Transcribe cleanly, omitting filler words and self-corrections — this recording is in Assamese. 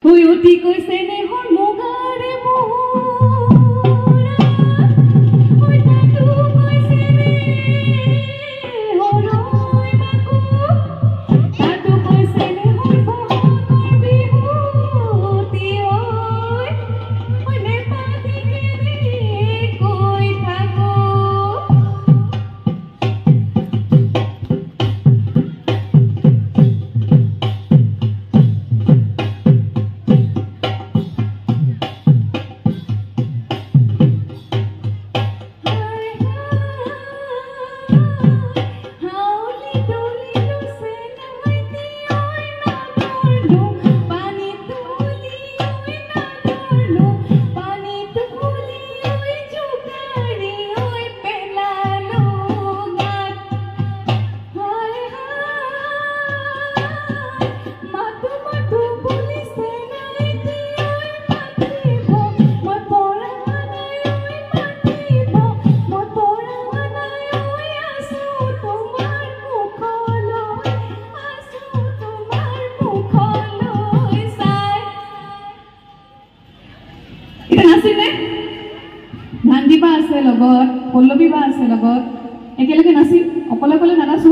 শুই উঠি কৈছে নেহৰ মুগাৰে মোৰা ঐ তাতো কৈছে নেহৰৈ মাকো তাতো কৈছে নেহৰ বহনৰ বিহুতি ঐ নেপালীকে কৈ থাকো ভান্দিবা আছে লগত পল্লৱী বা আছে লগত একেলগে নাচিম অকলে অকলে নানাচো